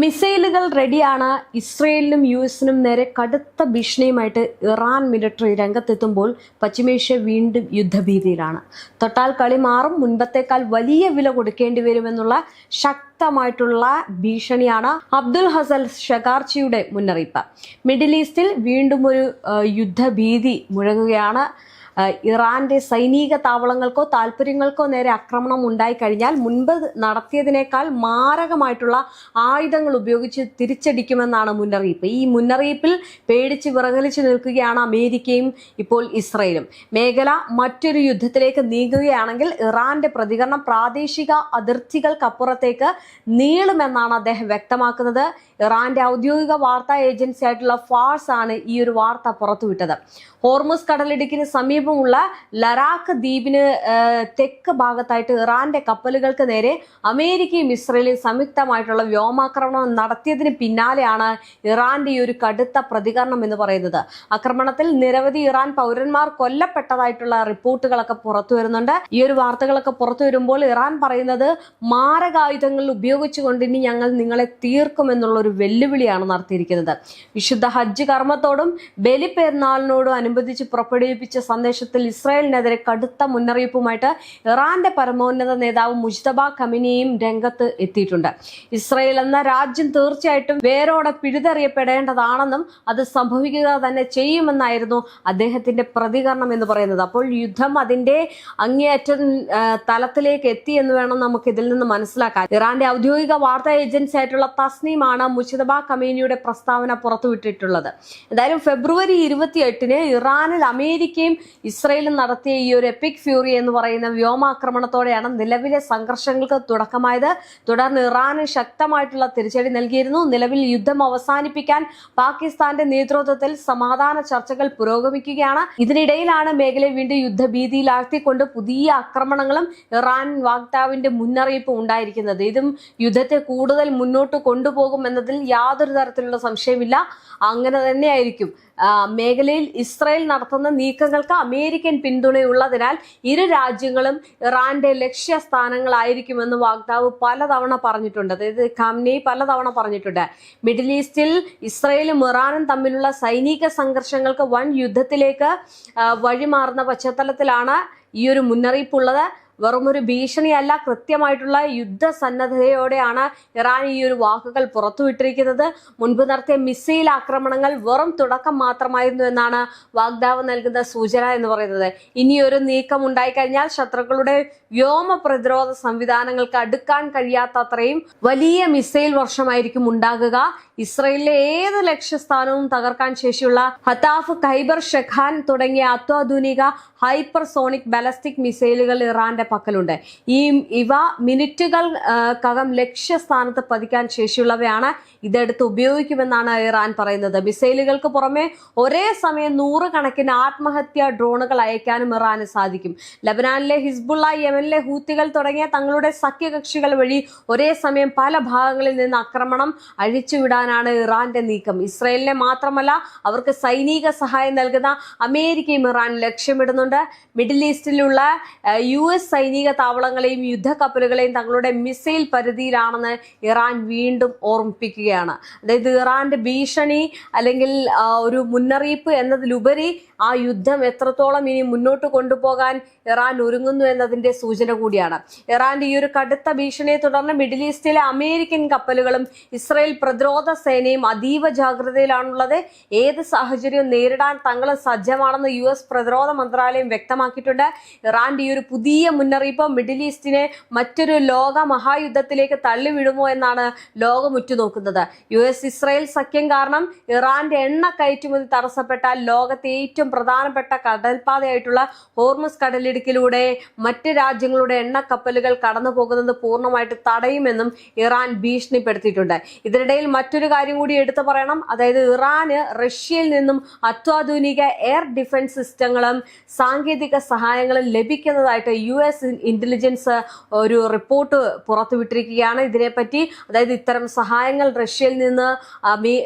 മിസൈലുകൾ റെഡിയാണ്. ഇസ്രയേലിനും യുഎസിനും നേരെ കടുത്ത ഭീഷണിയുമായിട്ട് ഇറാൻ മിലിറ്ററി രംഗത്തെത്തുമ്പോൾ പശ്ചിമേഷ്യ വീണ്ടും യുദ്ധഭീതിയിലാണ്. തൊട്ടാൽ കളി മാറും, മുൻപത്തേക്കാൾ വലിയ വില കൊടുക്കേണ്ടി വരുമെന്നുള്ള ശക്തമായിട്ടുള്ള ഭീഷണിയാണ് അബ്ദുൽ ഹസൻ ഷഗാർച്ചിയുടെ മുന്നറിയിപ്പ്. മിഡിൽ ഈസ്റ്റിൽ വീണ്ടും ഒരു യുദ്ധഭീതി മുഴങ്ങുകയാണ്. ഇറാന്റെ സൈനിക താവളങ്ങൾക്കോ താല്പര്യങ്ങൾക്കോ നേരെ ആക്രമണം ഉണ്ടായിക്കഴിഞ്ഞാൽ മുൻപ് നടത്തിയതിനേക്കാൾ മാരകമായിട്ടുള്ള ആയുധങ്ങൾ ഉപയോഗിച്ച് തിരിച്ചടിക്കുമെന്നാണ് മുന്നറിയിപ്പ്. ഈ മുന്നറിയിപ്പിൽ പേടിച്ച് വിറങ്ങലിച്ച് നിൽക്കുകയാണ് അമേരിക്കയും ഇപ്പോൾ ഇസ്രയേലും. മേഖല മറ്റൊരു യുദ്ധത്തിലേക്ക് നീങ്ങുകയാണെങ്കിൽ ഇറാന്റെ പ്രതികരണം പ്രാദേശിക അതിർത്തികൾക്കപ്പുറത്തേക്ക് നീളുമെന്നാണ് അദ്ദേഹം വ്യക്തമാക്കുന്നത്. ഇറാന്റെ ഔദ്യോഗിക വാർത്താ ഏജൻസി ആയിട്ടുള്ള ഫാർസ് ആണ് ഈ ഒരു വാർത്ത പുറത്തുവിട്ടത്. ഹോർമുസ് കടലിടുക്കിന് സമീപമുള്ള ലറാഖ് ദ്വീപിന് തെക്ക് ഭാഗത്തായിട്ട് ഇറാന്റെ കപ്പലുകൾക്ക് നേരെ അമേരിക്കയും ഇസ്രയേലും സംയുക്തമായിട്ടുള്ള വ്യോമാക്രമണം നടത്തിയതിന് പിന്നാലെയാണ് ഇറാന്റെ ഈ ഒരു കടുത്ത പ്രതികരണം എന്ന് പറയുന്നത്. ആക്രമണത്തിൽ നിരവധി ഇറാൻ പൗരന്മാർ കൊല്ലപ്പെട്ടതായിട്ടുള്ള റിപ്പോർട്ടുകളൊക്കെ പുറത്തു വരുന്നുണ്ട്. ഈ ഒരു വാർത്തകളൊക്കെ പുറത്തു വരുമ്പോൾ ഇറാൻ പറയുന്നത് മാരകായുധങ്ങൾ ഉപയോഗിച്ചുകൊണ്ട് ഇനി ഞങ്ങൾ നിങ്ങളെ തീർക്കുമെന്നുള്ള ഒരു വെല്ലുവിളിയാണ് നടത്തിയിരിക്കുന്നത്. വിശുദ്ധ ഹജ്ജ് കർമ്മത്തോടും ബലിപ്പെരുന്നാളിനോടും അനുബന്ധിച്ച് പുറപ്പെടുവിപ്പിച്ച സന്ദേശത്തിൽ ഇസ്രായേലിനെതിരെ കടുത്ത മുന്നറിയിപ്പുമായിട്ട് ഇറാന്റെ പരമോന്നത നേതാവ് മുജ്തബ ഖമീനിയും രംഗത്ത് എത്തിയിട്ടുണ്ട്. ഇസ്രായേൽ എന്ന രാജ്യം തീർച്ചയായിട്ടും വേരോടെ പിഴുതെറിയപ്പെടേണ്ടതാണെന്നും അത് സംഭവിക്കുക തന്നെ ചെയ്യുമെന്നായിരുന്നു അദ്ദേഹത്തിന്റെ പ്രതികരണം എന്ന് പറയുന്നത്. അപ്പോൾ യുദ്ധം അതിന്റെ അങ്ങേയറ്റ തലത്തിലേക്ക് എത്തി എന്ന് വേണം നമുക്ക് ഇതിൽ നിന്ന് മനസ്സിലാക്കാൻ. ഇറാന്റെ ഔദ്യോഗിക വാർത്താ ഏജൻസി ആയിട്ടുള്ള തസ്നീമാണ് മുജ്തബ ഖമീനിയുടെ പ്രസ്താവന പുറത്തുവിട്ടിട്ടുള്ളത്. എന്തായാലും ഫെബ്രുവരി 28-ന് ഇറാനിൽ അമേരിക്കയും ഇസ്രയേലും നടത്തിയ ഈ ഒരു എപ്പിക് ഫ്യൂറി എന്ന് പറയുന്ന വ്യോമാക്രമണത്തോടെയാണ് നിലവിലെ സംഘർഷങ്ങൾക്ക് തുടക്കമായത്. തുടർന്ന് ഇറാന് ശക്തമായിട്ടുള്ള തിരിച്ചടി നൽകിയിരുന്നു. നിലവിൽ യുദ്ധം അവസാനിപ്പിക്കാൻ പാകിസ്ഥാന്റെ നേതൃത്വത്തിൽ സമാധാന ചർച്ചകൾ പുരോഗമിക്കുകയാണ്. ഇതിനിടയിലാണ് മേഖലയെ വീണ്ടും യുദ്ധഭീതിയിലാഴ്ത്തിക്കൊണ്ട് പുതിയ ആക്രമണങ്ങളും ഇറാൻ വക്താവിന്റെ മുന്നറിയിപ്പ് ഉണ്ടായിരിക്കുന്നത്. ഇതും യുദ്ധത്തെ കൂടുതൽ മുന്നോട്ട് കൊണ്ടുപോകും എന്നതിൽ യാതൊരു തരത്തിലുള്ള സംശയമില്ല. അങ്ങനെ തന്നെയായിരിക്കും. മേഖലയിൽ ഇസ്രായേൽ നടത്തുന്ന നീക്കങ്ങൾക്ക് അമേരിക്കൻ പിന്തുണയുള്ളതിനാൽ ഇരു രാജ്യങ്ങളും ഇറാന്റെ ലക്ഷ്യസ്ഥാനങ്ങളായിരിക്കുമെന്ന് വക്താവ് പലതവണ പറഞ്ഞിട്ടുണ്ട്. അതായത് ഖാംനെയി പലതവണ പറഞ്ഞിട്ടുണ്ട്. മിഡിൽ ഈസ്റ്റിൽ ഇസ്രായേലും ഇറാനും തമ്മിലുള്ള സൈനിക സംഘർഷങ്ങൾക്ക് വൻ യുദ്ധത്തിലേക്ക് വഴിമാറുന്ന പശ്ചാത്തലത്തിലാണ് ഈ ഒരു മുന്നറിയിപ്പുള്ളത്. വെറുമൊരു ഭീഷണിയല്ല, കൃത്യമായിട്ടുള്ള യുദ്ധസന്നദ്ധതയോടെയാണ് ഇറാൻ ഈ ഒരു വാക്കുകൾ പുറത്തുവിട്ടിരിക്കുന്നത്. മുൻപ് നടത്തിയ മിസൈൽ ആക്രമണങ്ങൾ വെറും തുടക്കം മാത്രമായിരുന്നു എന്നാണ് വക്താവ് നൽകുന്ന സൂചന എന്ന് പറയുന്നത്. ഇനിയൊരു നീക്കം ഉണ്ടായിക്കഴിഞ്ഞാൽ ശത്രുക്കളുടെ വ്യോമ പ്രതിരോധ സംവിധാനങ്ങൾക്ക് അടുക്കാൻ കഴിയാത്തത്രയും വലിയ മിസൈൽ വർഷമായിരിക്കും ഉണ്ടാകുക. ഇസ്രയേലിലെ ഏത് ലക്ഷ്യസ്ഥാനവും തകർക്കാൻ ശേഷിയുള്ള ഹതാഫ്, ഖൈബർ ഷെഖാൻ തുടങ്ങിയ അത്യാധുനിക ഹൈപ്പർസോണിക് ബാലിസ്റ്റിക് മിസൈലുകൾ ഇറാന്റെ പക്കലുണ്ട്. ഇവ മിനിറ്റുകൾക്കകം ലക്ഷ്യസ്ഥാനത്ത് പതിക്കാൻ ശേഷിയുള്ളവയാണ്. ഇതെടുത്ത് ഉപയോഗിക്കുമെന്നാണ് ഇറാൻ പറയുന്നത്. മിസൈലുകൾക്ക് പുറമെ ഒരേ സമയം 100 കണക്കിന് ആത്മഹത്യാ ഡ്രോണുകൾ അയക്കാനും ഇറാന് സാധിക്കും. ലബനാനിലെ ഹിസ്ബുള്ള, യമനിലെ ഹൂത്തികൾ തുടങ്ങിയ തങ്ങളുടെ സഖ്യകക്ഷികൾ വഴി ഒരേ സമയം പല ഭാഗങ്ങളിൽ നിന്ന് ആക്രമണം അഴിച്ചുവിടാനാണ് ഇറാന്റെ നീക്കം. ഇസ്രയേലിനെ മാത്രമല്ല, അവർക്ക് സൈനിക സഹായം നൽകുന്ന അമേരിക്കയും ഇറാൻ ലക്ഷ്യമിടുന്നുണ്ട്. മിഡിൽ ഈസ്റ്റിലുള്ള US സൈനിക താവളങ്ങളെയും യുദ്ധക്കപ്പലുകളെയും തങ്ങളുടെ മിസൈൽ പരിധിയിലാണെന്ന് ഇറാൻ വീണ്ടും ഓർമ്മിപ്പിക്കുകയാണ്. അതായത് ഇറാന്റെ ഭീഷണി അല്ലെങ്കിൽ ഒരു മുന്നറിയിപ്പ് എന്നതിലുപരി ആ യുദ്ധം എത്രത്തോളം ഇനി മുന്നോട്ട് കൊണ്ടുപോകാൻ ഇറാൻ ഒരുങ്ങുന്നു എന്നതിന്റെ സൂചന കൂടിയാണ്. ഇറാന്റെ ഈ ഒരു കടുത്ത ഭീഷണിയെ തുടർന്ന് മിഡിൽ ഈസ്റ്റിലെ അമേരിക്കൻ കപ്പലുകളും ഇസ്രായേൽ പ്രതിരോധ സേനയും അതീവ ജാഗ്രതയിലാണുള്ളത്. ഏത് സാഹചര്യവും നേരിടാൻ തങ്ങൾ സജ്ജമാണെന്ന് US പ്രതിരോധ മന്ത്രാലയം വ്യക്തമാക്കിയിട്ടുണ്ട്. ഇറാന്റെ ഈ ഒരു പുതിയ മുന്നറിയിപ്പ് മിഡിൽ ഈസ്റ്റിനെ മറ്റൊരു ലോക മഹായുദ്ധത്തിലേക്ക് തള്ളിവിടുമോ എന്നാണ് ലോകം ഉറ്റുനോക്കുന്നത്. US ഇസ്രായേൽ സഖ്യം കാരണം ഇറാന്റെ എണ്ണ കയറ്റുമതി തടസ്സപ്പെട്ടാൽ ലോകത്തെ ഏറ്റവും പ്രധാനപ്പെട്ട കടൽപാതയായിട്ടുള്ള ഹോർമുസ് കടലിടുക്കിലൂടെ മറ്റ് രാജ്യങ്ങളുടെ എണ്ണ കപ്പലുകൾ കടന്നു പോകുന്നത് പൂർണ്ണമായിട്ട് തടയുമെന്നും ഇറാൻ ഭീഷണിപ്പെടുത്തിയിട്ടുണ്ട്. ഇതിനിടയിൽ മറ്റൊരു കാര്യം കൂടി എടുത്തു പറയണം. അതായത് ഇറാന് റഷ്യയിൽ നിന്നും അത്യാധുനിക എയർ ഡിഫൻസ് സിസ്റ്റങ്ങളും സാങ്കേതിക സഹായങ്ങളും ലഭിക്കുന്നതായിട്ട് US US ഇന്റലിജൻസ് ഒരു റിപ്പോർട്ട് പുറത്തുവിട്ടിരിക്കുകയാണ് ഇതിനെപ്പറ്റി. അതായത് ഇത്തരം സഹായങ്ങൾ റഷ്യയിൽ നിന്ന്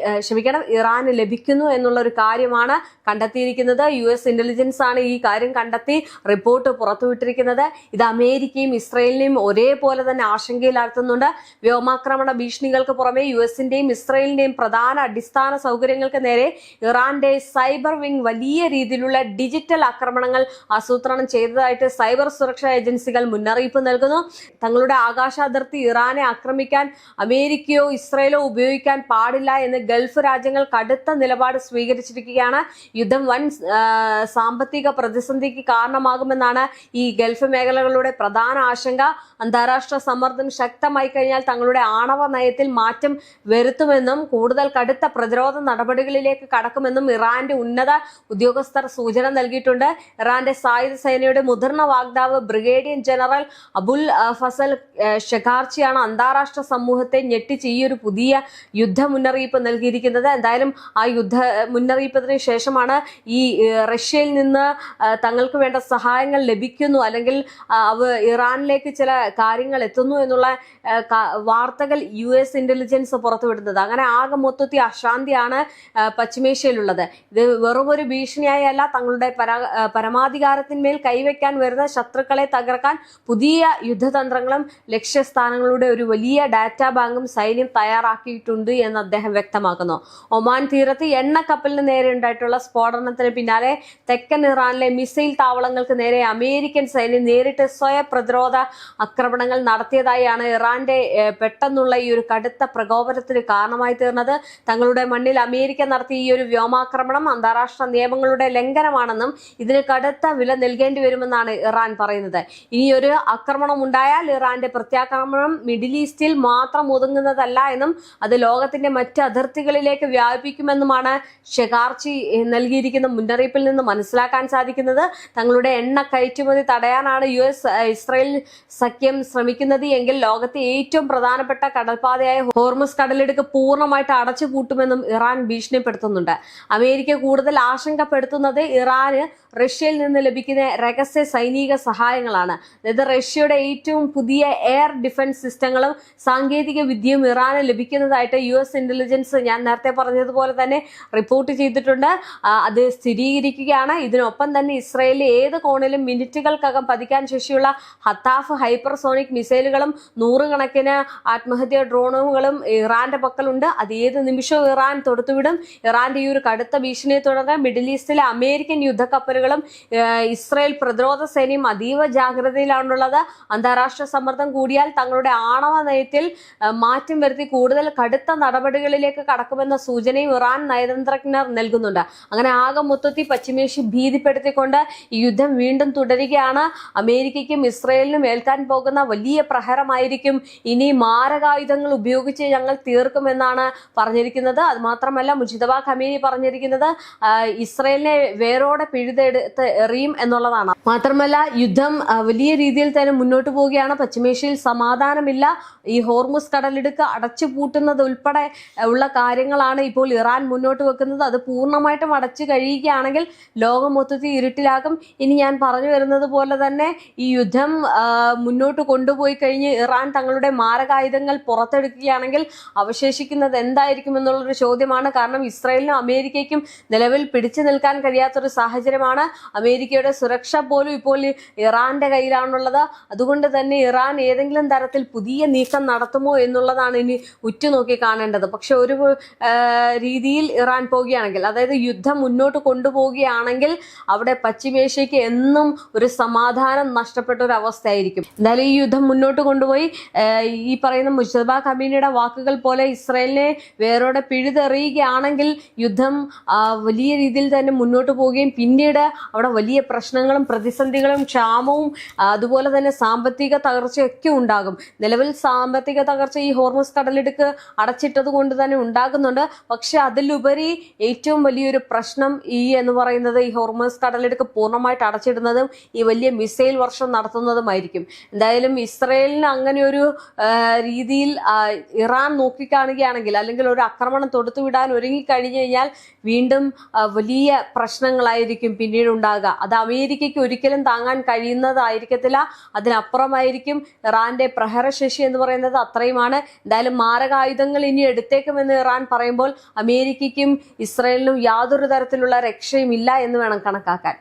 ഇറാന് ലഭിക്കുന്നു എന്നുള്ള ഒരു കാര്യമാണ് കണ്ടെത്തിയിരിക്കുന്നത്. US ഇന്റലിജൻസ് ആണ് ഈ കാര്യം കണ്ടെത്തി റിപ്പോർട്ട് പുറത്തുവിട്ടിരിക്കുന്നത്. ഇത് അമേരിക്കയും ഇസ്രയേലിനെയും ഒരേപോലെ തന്നെ ആശങ്കയിലാഴ്ത്തുന്നുണ്ട്. വ്യോമാക്രമണ ഭീഷണികൾക്ക് പുറമെ US-ന്റെയും ഇസ്രയേലിന്റെയും പ്രധാന അടിസ്ഥാന സൗകര്യങ്ങൾക്ക് നേരെ ഇറാന്റെ സൈബർ വിംഗ് വലിയ രീതിയിലുള്ള ഡിജിറ്റൽ ആക്രമണങ്ങൾ ആസൂത്രണം ചെയ്തതായിട്ട് സൈബർ സുരക്ഷാ ഏജൻസികൾ മുന്നറിയിപ്പ് നൽകുന്നു. തങ്ങളുടെ ആകാശാതിർത്തി ഇറാനെ ആക്രമിക്കാൻ അമേരിക്കയോ ഇസ്രയേലോ ഉപയോഗിക്കാൻ പാടില്ല എന്ന് ഗൾഫ് രാജ്യങ്ങൾ കടുത്ത നിലപാട് സ്വീകരിച്ചിരിക്കുകയാണ്. യുദ്ധം വൻ സാമ്പത്തിക പ്രതിസന്ധിക്ക് കാരണമാകുമെന്നാണ് ഈ ഗൾഫ് മേഖലകളുടെ പ്രധാന ആശങ്ക. അന്താരാഷ്ട്ര സമ്മർദ്ദം ശക്തമായി കഴിഞ്ഞാൽ തങ്ങളുടെ ആണവ നയത്തിൽ മാറ്റം വരുത്തുമെന്നും കൂടുതൽ കടുത്ത പ്രതിരോധ നടപടികളിലേക്ക് കടക്കുമെന്നും ഇറാന്റെ ഉന്നത ഉദ്യോഗസ്ഥർ സൂചന നൽകിയിട്ടുണ്ട്. ഇറാന്റെ സായുധ സേനയുടെ മുതിർന്ന വക്താവ് ബ്രിഗേഡിയർ ജനറൽ അബുൽ ഫസൽ ഷെഖാർച്ചിയാണ് അന്താരാഷ്ട്ര സമൂഹത്തെ ഞെട്ടിച്ച് ഈ ഒരു പുതിയ യുദ്ധ മുന്നറിയിപ്പ് നൽകിയിരിക്കുന്നത്. എന്തായാലും ആ യുദ്ധ മുന്നറിയിപ്പതിന് ശേഷമാണ് ഈ റഷ്യയിൽ നിന്ന് തങ്ങൾക്ക് വേണ്ട സഹായങ്ങൾ ലഭിക്കുന്നു അല്ലെങ്കിൽ ഇറാനിലേക്ക് ചില കാര്യങ്ങൾ എത്തുന്നു എന്നുള്ള വാർത്തകൾ US ഇന്റലിജൻസ് പുറത്തുവിടുന്നത്. അങ്ങനെ ആകെ മൊത്തത്തിൽ അശാന്തിയാണ് പശ്ചിമേഷ്യയിലുള്ളത്. ഇത് വെറുമൊരു ഭീഷണിയായല്ല, തങ്ങളുടെ പരമാധികാരത്തിന്മേൽ കൈവയ്ക്കാൻ വരുന്ന ശത്രുക്കളെ തകർക്കാൻ പുതിയ യുദ്ധതന്ത്രങ്ങളും ലക്ഷ്യസ്ഥാനങ്ങളുടെ ഒരു വലിയ ഡാറ്റാ ബാങ്കും സൈന്യം തയ്യാറാക്കിയിട്ടുണ്ട് എന്ന് അദ്ദേഹം വ്യക്തമാക്കുന്നു. ഒമാൻ തീരത്ത് എണ്ണക്കപ്പലിന് നേരെ ഉണ്ടായിട്ടുള്ള സ്ഫോടനത്തിന് പിന്നാലെ തെക്കൻ ഇറാനിലെ മിസൈൽ താവളങ്ങൾക്ക് നേരെ അമേരിക്കൻ സൈന്യം നേരിട്ട് സ്വയം പ്രതിരോധ ആക്രമണങ്ങൾ നടത്തിയതായാണ് ഇറാന്റെ പെട്ടെന്നുള്ള ഈ ഒരു കടുത്ത പ്രകോപനത്തിന് കാരണമായി തീർന്നത്. തങ്ങളുടെ മണ്ണിൽ അമേരിക്ക നടത്തിയ ഈ ഒരു വ്യോമാക്രമണം അന്താരാഷ്ട്ര നിയമങ്ങളുടെ ലംഘനമാണെന്നും ഇതിന് കടുത്ത വില നൽകേണ്ടി വരുമെന്നാണ് ഇറാൻ പറയുന്നത്. ഇനിയൊരു ആക്രമണം ഉണ്ടായാൽ ഇറാന്റെ പ്രത്യാക്രമണം മിഡിൽ ഈസ്റ്റിൽ മാത്രം ഒതുങ്ങുന്നതല്ല എന്നും അത് ലോകത്തിന്റെ മറ്റ് അതിർത്തികളിലേക്ക് വ്യാപിക്കുമെന്നുമാണ് ഷെഖാർച്ചി നൽകിയിരിക്കുന്ന മുന്നറിയിപ്പിൽ നിന്ന് മനസ്സിലാക്കാൻ സാധിക്കുന്നത്. തങ്ങളുടെ എണ്ണ കയറ്റുമതി തടയാനാണ് ഇസ്രയേൽ സഖ്യം ശ്രമിക്കുന്നത് എങ്കിൽ ലോകത്തെ ഏറ്റവും പ്രധാനപ്പെട്ട കടൽപാതയായ ഹോർമുസ് കടലിടുക്ക് പൂർണ്ണമായിട്ട് അടച്ചുപൂട്ടുമെന്നും ഇറാൻ ഭീഷണിപ്പെടുത്തുന്നുണ്ട്. അമേരിക്ക കൂടുതൽ ആശങ്കപ്പെടുത്തുന്നത് ഇറാന് റഷ്യയിൽ നിന്ന് ലഭിക്കുന്ന രഹസ്യ സൈനിക സഹായങ്ങളാണ്. അതായത് റഷ്യയുടെ ഏറ്റവും പുതിയ എയർ ഡിഫൻസ് സിസ്റ്റങ്ങളും സാങ്കേതിക വിദ്യയും ഇറാന് ലഭിക്കുന്നതായിട്ട് US ഇന്റലിജൻസ് ഞാൻ നേരത്തെ പറഞ്ഞതുപോലെ തന്നെ റിപ്പോർട്ട് ചെയ്തിട്ടുണ്ട്. അത് സ്ഥിരീകരിക്കുകയാണ്. ഇതിനൊപ്പം തന്നെ ഇസ്രയേലിലെ ഏത് കോണിലും മിനിറ്റുകൾക്കകം പതിക്കാൻ ശേഷിയുള്ള ഹത്താഫ് ഹൈപ്പർസോണിക് മിസൈലുകളും നൂറുകണക്കിന് ആത്മഹത്യാ ഡ്രോണുകളും ഇറാന്റെ പക്കലുണ്ട്. അത് ഏത് നിമിഷവും ഇറാൻ തൊടുത്തുവിടും. ഇറാന്റെ ഈ ഒരു കടുത്ത ഭീഷണിയെ തുടർന്ന് മിഡിൽ ഈസ്റ്റിലെ അമേരിക്കൻ യുദ്ധക്കപ്പലുകളും ഇസ്രയേൽ പ്രതിരോധ സേനയും അതീവ ജാഗ്രതയിലാണുള്ളത്. അന്താരാഷ്ട്ര സമ്മർദ്ദം കൂടിയാൽ തങ്ങളുടെ ആണവ നയത്തിൽ മാറ്റം വരുത്തി കൂടുതൽ കടുത്ത നടപടികളിലേക്ക് കടക്കുമെന്ന സൂചനയും ഇറാൻ നയതന്ത്രജ്ഞർ നൽകുന്നുണ്ട്. അങ്ങനെ ആകെ മൊത്തത്തിൽ പശ്ചിമേഷ്യ ഭീതിപ്പെടുത്തിക്കൊണ്ട് ഈ യുദ്ധം വീണ്ടും തുടരുകയാണ്. അമേരിക്കയ്ക്കും ഇസ്രയേലിനും ഏൽക്കാൻ പോകുന്ന വലിയ പ്രഹരമായിരിക്കും ഇനി മാരകായുധങ്ങൾ ഉപയോഗിച്ച് ഞങ്ങൾ തീർക്കുമെന്നാണ് പറഞ്ഞിരിക്കുന്നത്. അത് മാത്രമല്ല മുജിതബ ഖമീനി പറഞ്ഞിരിക്കുന്നത് ഇസ്രയേലിനെ വേരോടെ പിഴുതെടുത്ത് എറിയും എന്നുള്ളതാണ്. മാത്രമല്ല യുദ്ധം വലിയ രീതിയിൽ തന്നെ മുന്നോട്ട് പോവുകയാണ്. പശ്ചിമേഷ്യയിൽ സമാധാനമില്ല. ഈ ഹോർമുസ് കടലിടുക്ക് അടച്ചുപൂട്ടുന്നത് ഉൾപ്പെടെ ഉള്ള കാര്യങ്ങളാണ് ഇപ്പോൾ ഇറാൻ മുന്നോട്ട് വെക്കുന്നത്. അത് പൂർണ്ണമായിട്ടും അടച്ചു കഴിയുകയാണെങ്കിൽ ലോകം മൊത്തത്തിൽ ഇരുട്ടിലാകും. ഇനി ഞാൻ പറഞ്ഞു വരുന്നത് പോലെ തന്നെ ഈ യുദ്ധം മുന്നോട്ട് കൊണ്ടുപോയി കഴിഞ്ഞ് ഇറാൻ തങ്ങളുടെ മാരകായുധങ്ങൾ പുറത്തെടുക്കുകയാണെങ്കിൽ അവശേഷിക്കുന്നത് എന്തായിരിക്കും എന്നുള്ളൊരു ചോദ്യമാണ്. കാരണം ഇസ്രായേലിനും അമേരിക്കയ്ക്കും നിലവിൽ പിടിച്ചു നിൽക്കാൻ കഴിയാത്തൊരു സാഹചര്യമാണ്. അമേരിക്കയുടെ സുരക്ഷ പോലും ഇപ്പോൾ ഇറാന്റെ കയ്യിലാണുള്ളത്. അതുകൊണ്ട് തന്നെ ഇറാൻ ഏതെങ്കിലും തരത്തിൽ പുതിയ നീക്കം നടത്തുമോ എന്നുള്ളതാണ് ഇനി ഉറ്റുനോക്കി കാണേണ്ടത്. പക്ഷെ ഒരു രീതിയിൽ ഇറാൻ പോവുകയാണെങ്കിൽ, അതായത് യുദ്ധം മുന്നോട്ട് കൊണ്ടുപോവുകയാണെങ്കിൽ അവിടെ പശ്ചിമേഷ്യക്ക് എന്നും ഒരു സമാധാനം നഷ്ടപ്പെട്ട ഒരു അവസ്ഥയായിരിക്കും. എന്തായാലും ഈ യുദ്ധം മുന്നോട്ട് കൊണ്ടുപോയി ഈ പറയുന്ന മുജതബ ഖമീനിയുടെ വാക്കുകൾ പോലെ ഇസ്രായേലിനെ വേരോടെ പിഴുതെറിയുകയാണെങ്കിൽ യുദ്ധം വലിയ രീതിയിൽ തന്നെ മുന്നോട്ട് പോവുകയും പിന്നീട് അവിടെ വലിയ പ്രശ്നങ്ങളും പ്രതിസന്ധികളും ക്ഷാമവും അതുപോലെ തന്നെ സാമ്പത്തിക തകർച്ചയൊക്കെ ഉണ്ടാകും. നിലവിൽ സാമ്പത്തിക തകർച്ച ഈ ഹോർമുസ് കടലിടുക്ക് അടച്ചിട്ടത് കൊണ്ട് തന്നെ ഉണ്ടാകുന്നുണ്ട്. പക്ഷെ അതിലുപരി ഏറ്റവും വലിയൊരു പ്രശ്നം എന്ന് പറയുന്നത് ഈ ഹോർമുസ് കടലിടുക്ക് പൂർണ്ണമായിട്ട് അടച്ചിടുന്നതും ഈ വലിയ മിസൈൽ വർഷം നടത്തുന്നതുമായിരിക്കും. എന്തായാലും ഇസ്രയേലിന് അങ്ങനെ ഒരു രീതിയിൽ ഇറാൻ നോക്കിക്കാണുകയാണെങ്കിൽ അല്ലെങ്കിൽ ഒരു ആക്രമണം തൊടുത്തുവിടാൻ ഒരുങ്ങിക്കഴിഞ്ഞു കഴിഞ്ഞാൽ വീണ്ടും വലിയ പ്രശ്നങ്ങളായിരിക്കും പിന്നീട് ഉണ്ടാകുക. അത് അമേരിക്കയ്ക്ക് ഒരിക്കലും താങ്ങാൻ കഴിയുന്നത് ആയിരിക്കത്തില്ല, അതിനപ്പുറമായിരിക്കും. ഇറാന്റെ പ്രഹരശേഷി എന്ന് പറയുന്നത് അത്രയുമാണ്. എന്തായാലും മാരകായുധങ്ങൾ ഇനി എടുത്തേക്കുമെന്ന് ഇറാൻ പറയുമ്പോൾ അമേരിക്കയ്ക്കും ഇസ്രയേലിനും യാതൊരു തരത്തിലുള്ള രക്ഷയും ഇല്ല എന്ന് വേണം കണക്കാക്കാൻ.